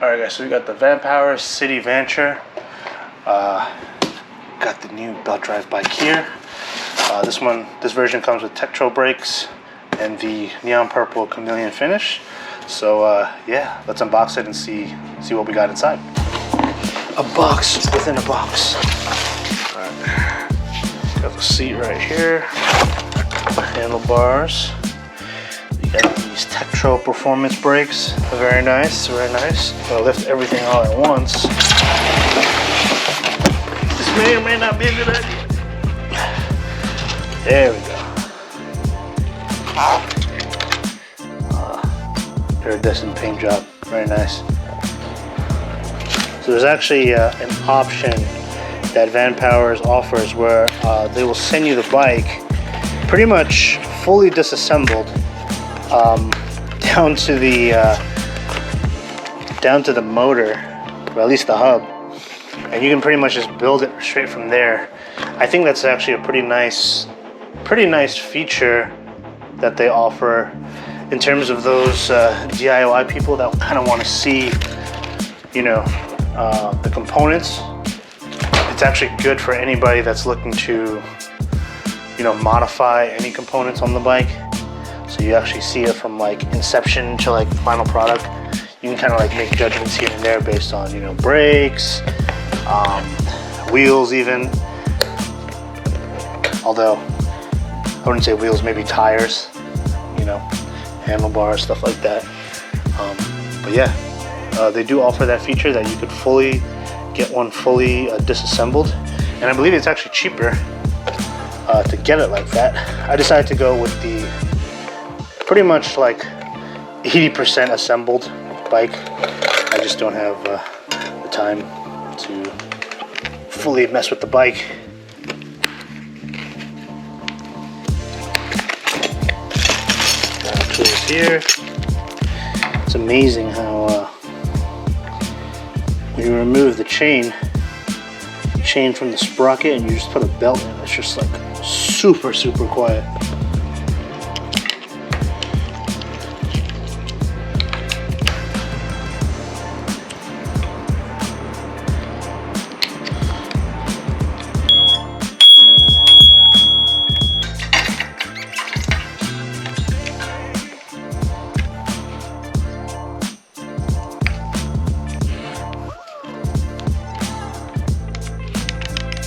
Alright guys, so we got the Vanpowers City Vanture. Got the new belt drive bike here. This version comes with Tektro brakes and the neon purple chameleon finish. So yeah, let's unbox it and see what we got inside. A box within a box. Alright. Got the seat right here. Handlebars. We got these Tektro performance brakes. Very nice, very nice. I'll lift everything all at once. This may or may not be a good idea. There we go. Iridescent paint job. Very nice. So there's actually an option that Vanpowers offers where they will send you the bike pretty much fully disassembled down to the motor, or at least the hub, and you can pretty much just build it straight from there. I think that's actually a pretty nice feature that they offer in terms of those DIY people that kind of want to see, you know, the components. It's actually good for anybody that's looking to, you know, modify any components on the bike. So you actually see it from like inception to like final product. You can kind of like make judgments here and there based on, you know, brakes, wheels even. Although I wouldn't say wheels, maybe tires, you know, handlebars, stuff like that. But yeah, they do offer that feature that you could get one fully disassembled, and I believe it's actually cheaper to get it like that. I decided to go with the pretty much like 80% assembled bike. I just don't have the time to fully mess with the bike. Tools here. It's amazing how when you remove the chain from the sprocket and you just put a belt in, it's just like super quiet.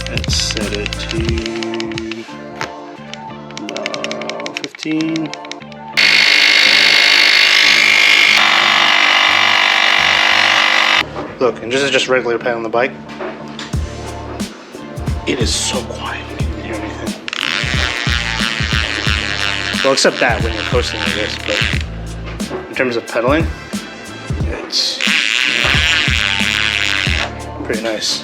Let's set it to 15. Look, and this is just regular pedal on the bike. It is so quiet, you can't hear anything. Well, except that when you're coasting like this, but in terms of pedaling, it's pretty nice.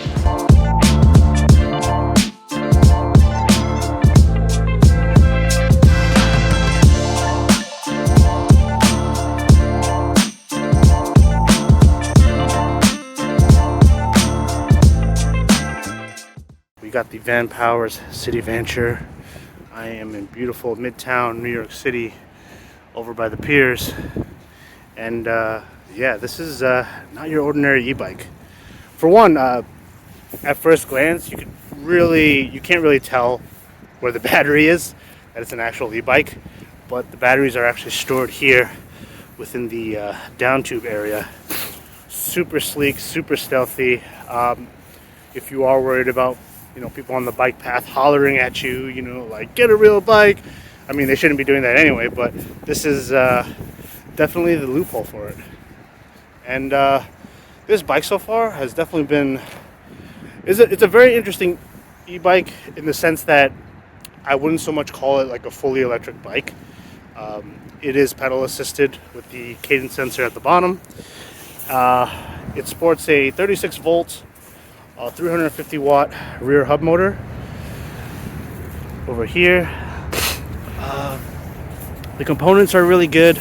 We got the Vanpowers City Vanture. I am in beautiful Midtown New York City over by the piers, and yeah, this is not your ordinary e-bike. For one, at first glance you can't really tell where the battery is, that it's an actual e-bike, but the batteries are actually stored here within the down tube area. Super sleek, super stealthy. If you are worried about, you know, people on the bike path hollering at you, you know, like, get a real bike. I mean, they shouldn't be doing that anyway, but this is definitely the loophole for it. And this bike so far has definitely been, it's a very interesting e-bike in the sense that I wouldn't so much call it like a fully electric bike. It is pedal assisted with the cadence sensor at the bottom. It sports a 36 volt 350 watt rear hub motor over here. The components are really good.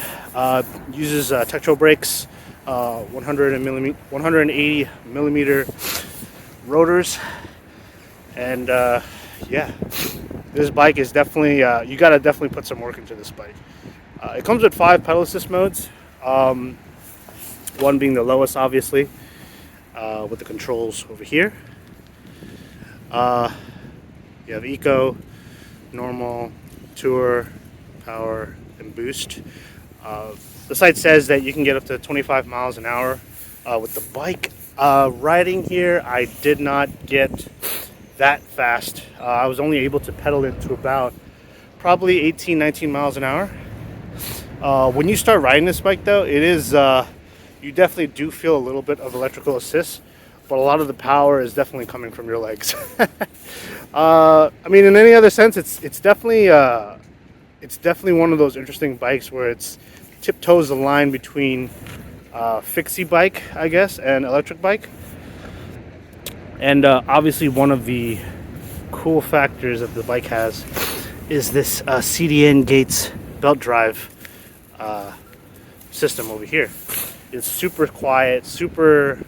Uses Tektro brakes, 180 millimeter rotors, and yeah, this bike is definitely you gotta definitely put some work into this bike. It comes with 5 pedal assist modes. 1 being the lowest, obviously, with the controls over here. You have Eco, Normal, Tour, Power, and Boost. The site says that you can get up to 25 miles an hour with the bike. Riding here, I did not get that fast. I was only able to pedal it to about probably 18, 19 miles an hour. When you start riding this bike, though, it is you definitely do feel a little bit of electrical assist, but a lot of the power is definitely coming from your legs. I mean, in any other sense, it's definitely one of those interesting bikes where it's tiptoes the line between fixie bike, I guess, and electric bike. And obviously, one of the cool factors that the bike has is this CDN Gates belt drive system over here. It's super quiet, super,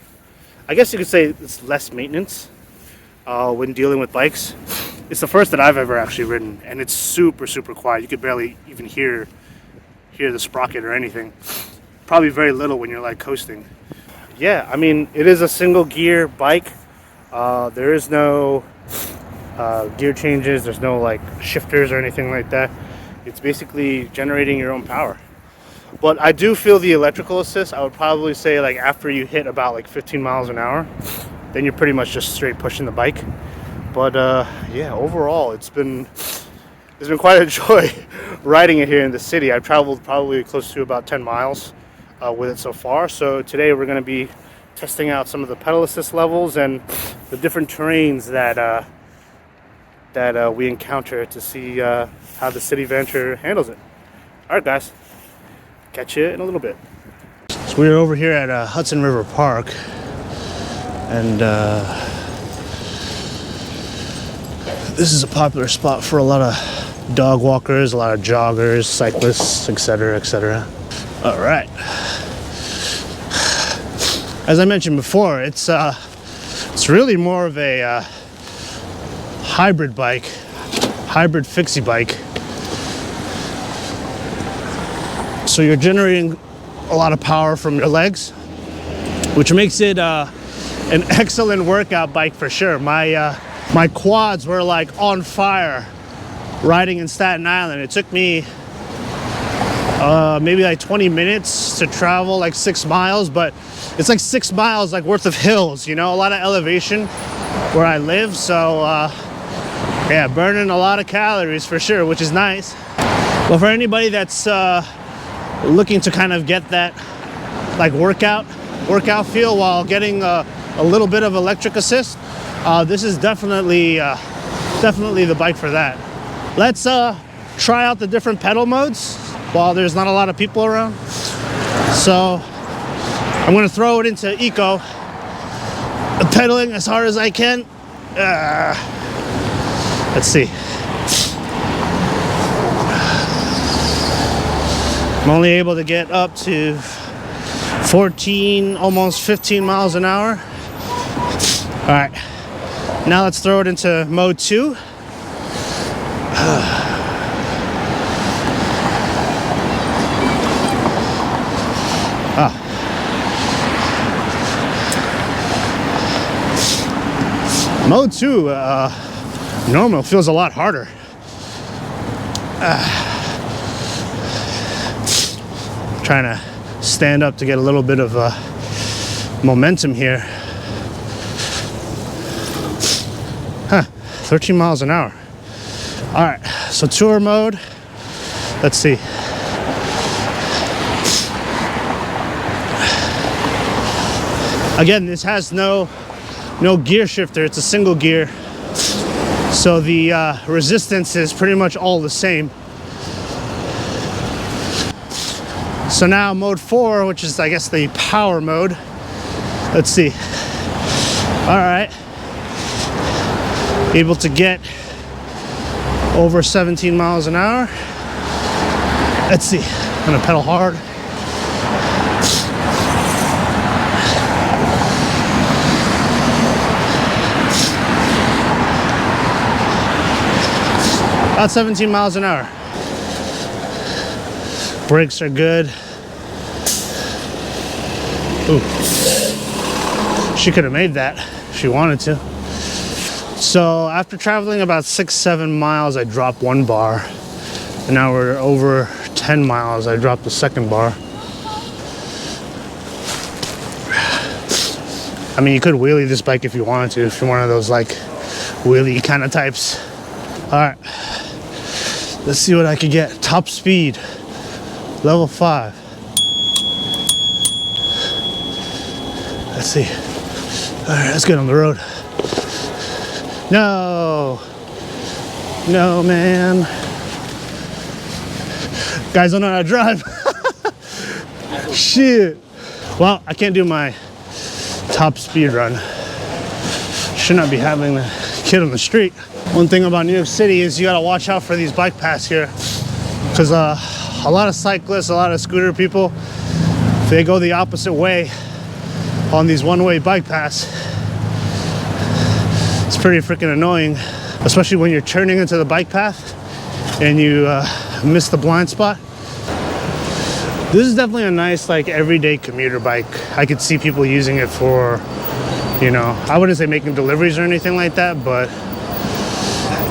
I guess you could say it's less maintenance when dealing with bikes. It's the first that I've ever actually ridden, and it's super, super quiet. You could barely even hear the sprocket or anything. Probably very little when you're like coasting. Yeah, I mean, it is a single gear bike. There is no gear changes. There's no like shifters or anything like that. It's basically generating your own power. But I do feel the electrical assist. I would probably say like after you hit about like 15 miles an hour, then you're pretty much just straight pushing the bike. But yeah, overall it's been quite a joy riding it here in the city. I've traveled probably close to about 10 miles with it so far. So today we're going to be testing out some of the pedal assist levels and the different terrains that we encounter to see how the City Vanture handles it. All right, guys, catch you in a little bit. So we're over here at Hudson River Park, and this is a popular spot for a lot of dog walkers, a lot of joggers, cyclists, etc., etc. All right. As I mentioned before, it's really more of a hybrid bike, hybrid fixie bike. So you're generating a lot of power from your legs, which makes it an excellent workout bike for sure. My quads were like on fire riding in Staten Island. It took me maybe like 20 minutes to travel like 6 miles, but it's like 6 miles like worth of hills, you know, a lot of elevation where I live. So yeah, burning a lot of calories for sure, which is nice. But for anybody that's looking to kind of get that like workout feel while getting a little bit of electric assist, this is definitely the bike for that. Let's try out the different pedal modes while there's not a lot of people around. So I'm gonna throw it into Eco, pedaling as hard as I can. Let's see. I'm only able to get up to 14, almost 15 miles an hour. All right, now let's throw it into mode 2. Mode 2, normal, feels a lot harder. Trying to stand up to get a little bit of momentum here. 13 miles an hour. All right, so tour mode. Let's see. Again, this has no gear shifter. It's a single gear, so the resistance is pretty much all the same. So now mode 4, which is I guess the power mode. Let's see. All right, able to get over 17 miles an hour. Let's see, I'm gonna pedal hard. About 17 miles an hour. Brakes are good. Ooh. She could have made that if she wanted to. So after traveling about 6-7 miles, I dropped 1 bar. And now we're over 10 miles. I dropped the 2nd bar. I mean, you could wheelie this bike if you wanted to, if you're one of those like wheelie kind of types. All right, let's see what I could get. Top speed, level 5. Let's see. All right, let's get on the road. No, no, man. Guys don't know how to drive. Shit. Well, I can't do my top speed run. Should not be having a kid on the street. One thing about New York City is you gotta watch out for these bike paths here, because a lot of cyclists, a lot of scooter people, they go the opposite way on these one-way bike paths. It's pretty freaking annoying, especially when you're turning into the bike path and you miss the blind spot. This is definitely a nice, like, everyday commuter bike. I could see people using it for, you know, I wouldn't say making deliveries or anything like that, but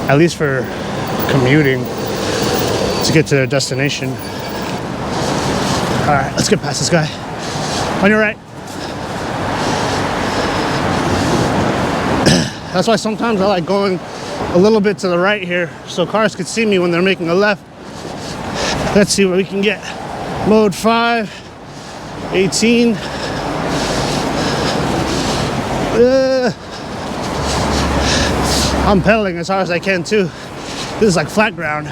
at least for commuting to get to their destination. All right, let's get past this guy. On your right. That's why sometimes I like going a little bit to the right here so cars could see me when they're making a left. Let's see what we can get. Mode 5, 18. I'm pedaling as hard as I can too. This is like flat ground.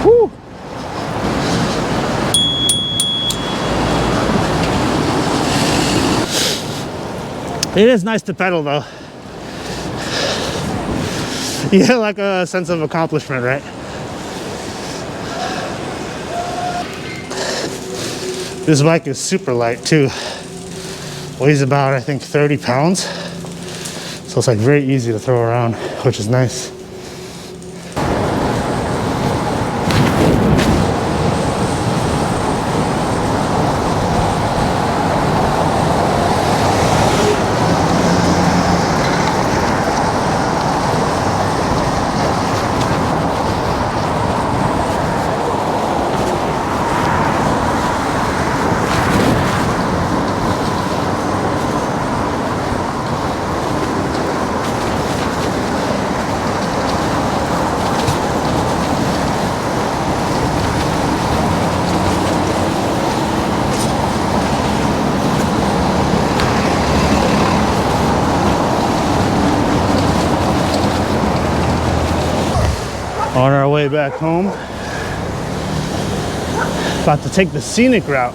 Woo. It is nice to pedal though. You get like a sense of accomplishment, right? This bike is super light too. Weighs about, I think, 30 pounds. So it's like very easy to throw around, which is nice. On our way back home, about to take the scenic route.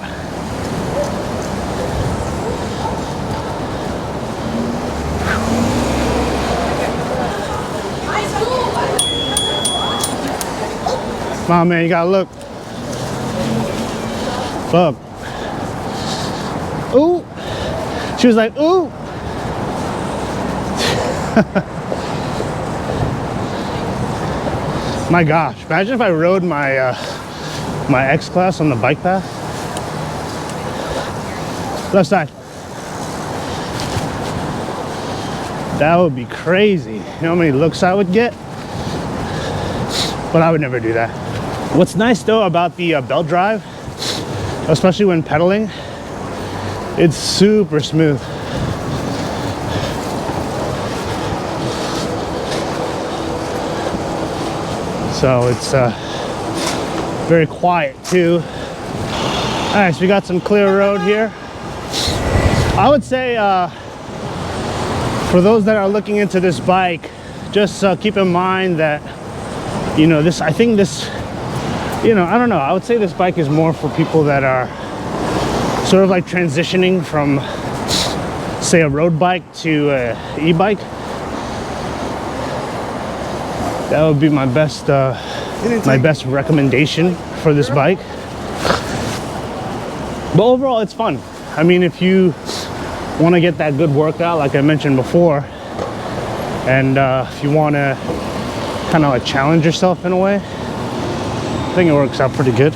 Come on, man, you gotta look. Fuck. Ooh. She was like, ooh. My gosh, imagine if I rode my my X-Class on the bike path. Left side. That would be crazy. You know how many looks I would get? But I would never do that. What's nice though about the belt drive, especially when pedaling, it's super smooth. So it's very quiet too. All right, so we got some clear road here. I would say for those that are looking into this bike, just keep in mind that, you know, I think this, you know, I don't know, I would say this bike is more for people that are sort of like transitioning from, say, a road bike to a e-bike. That would be my best recommendation for this bike. But overall, it's fun. I mean, if you want to get that good workout, like I mentioned before, and if you want to kind of like challenge yourself in a way, I think it works out pretty good.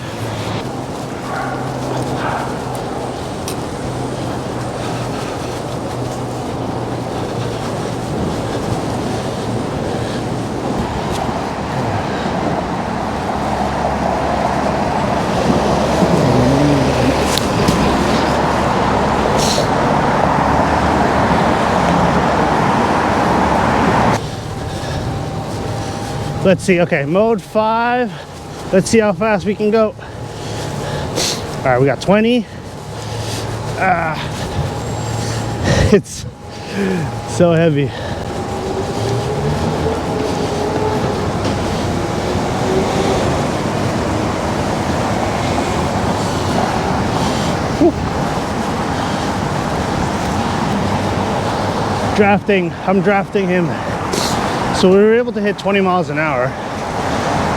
Let's see. Okay, mode 5. Let's see how fast we can go. All right, we got 20. It's so heavy. Whew. Drafting. I'm drafting him. So we were able to hit 20 miles an hour,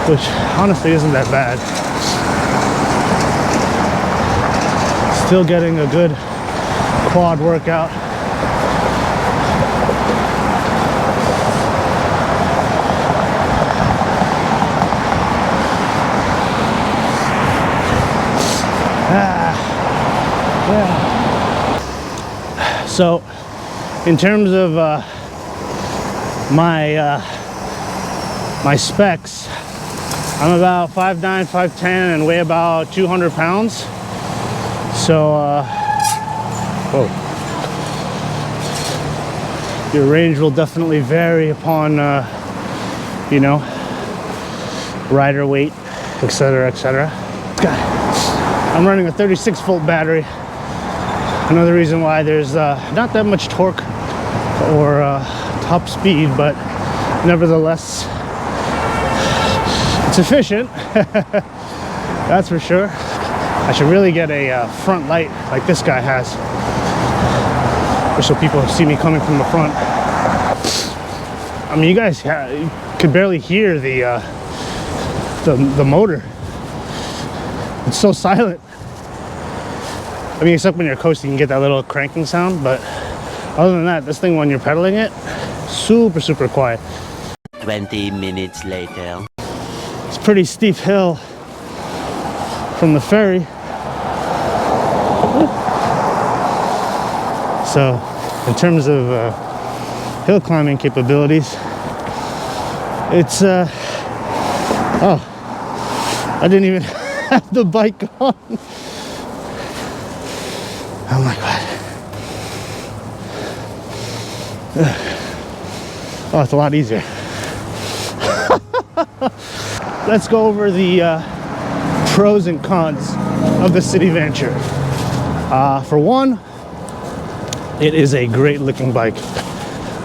which honestly isn't that bad. Still getting a good quad workout. Yeah. So in terms of my specs, I'm about 5'9", 5'10", and weigh about 200 pounds. So, whoa. Your range will definitely vary upon, you know, rider weight, etc., etc. I'm running a 36-volt battery. Another reason why there's not that much torque or top speed, but nevertheless, it's efficient. That's for sure. I should really get a front light like this guy has, just so people see me coming from the front. I mean, you guys could barely hear the motor. It's so silent. I mean, except when you're coasting, you get that little cranking sound, but other than that, this thing, when you're pedaling it, super quiet. 20 minutes later. It's a pretty steep hill from the ferry. So, in terms of hill climbing capabilities, it's, oh, I didn't even have the bike on. Oh my God. Oh, it's a lot easier. Let's go over the pros and cons of the City Vanture. For one, it is a great looking bike.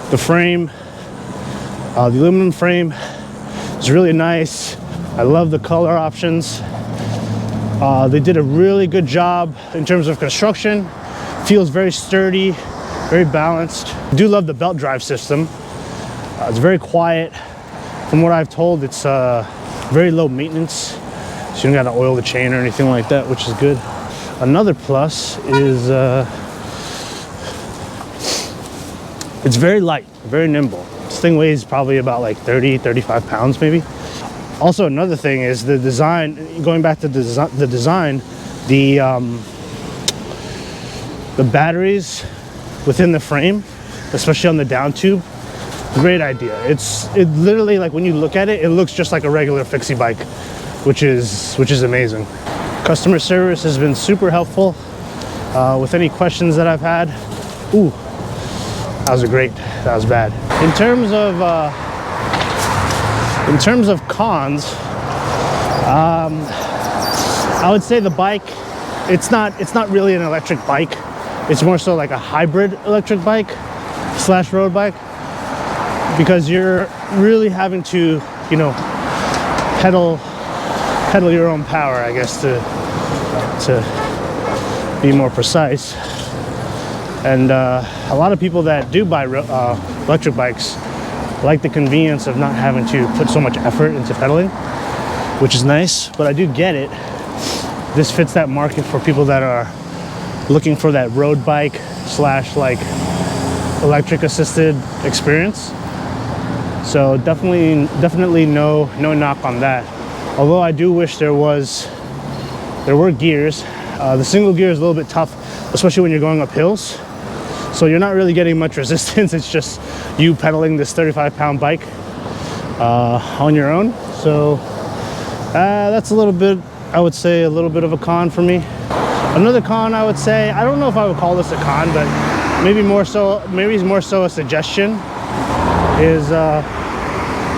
The frame, the aluminum frame is really nice. I love the color options. They did a really good job in terms of construction. Feels very sturdy, very balanced. I do love the belt drive system. It's very quiet. From what I've told, it's very low maintenance, so you don't gotta oil the chain or anything like that, which is good. Another plus is it's very light, very nimble. This thing weighs probably about like 30-35 pounds maybe. Also, another thing is the design. Going back to the design, the batteries within the frame, especially on the down tube, great idea. It literally, like, when you look at it, it looks just like a regular fixie bike, which is amazing. Customer service has been super helpful with any questions that I've had. Ooh, that was great. That was bad. In terms of cons, I would say the bike, it's not really an electric bike. It's more so like a hybrid electric bike / road bike, because you're really having to, you know, pedal your own power, I guess, to be more precise. And a lot of people that do buy electric bikes like the convenience of not having to put so much effort into pedaling, which is nice, but I do get it. This fits that market for people that are looking for that road bike / like electric assisted experience. So definitely no knock on that. Although I do wish there were gears. The single gear is a little bit tough, especially when you're going up hills. So you're not really getting much resistance. It's just you pedaling this 35-pound bike on your own. So that's a little bit, I would say, a little bit of a con for me. Another con, I would say, I don't know if I would call this a con, but maybe it's more so a suggestion, is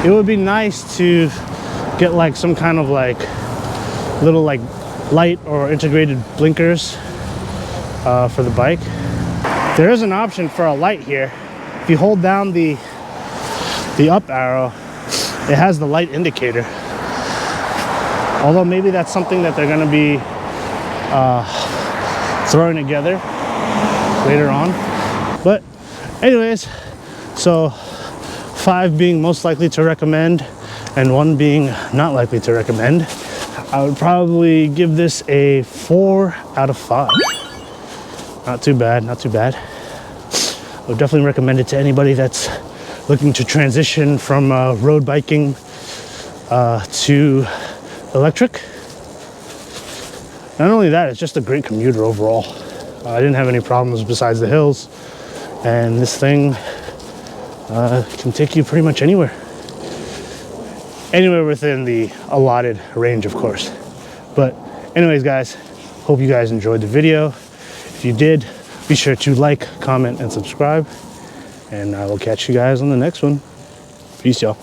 It would be nice to get like some kind of like little like light or integrated blinkers for the bike. There is an option for a light here. If you hold down the up arrow, it has the light indicator. Although maybe that's something that they're going to be throwing together later on. But anyways, so 5 being most likely to recommend and 1 being not likely to recommend, I would probably give this a 4 out of 5. Not too bad, not too bad. I would definitely recommend it to anybody that's looking to transition from road biking to electric. Not only that, it's just a great commuter overall. I didn't have any problems besides the hills, and this thing can take you pretty much anywhere within the allotted range, of course. But anyways, guys, hope you guys enjoyed the video. If you did, be sure to like, comment, and subscribe, and I will catch you guys on the next one. Peace, y'all.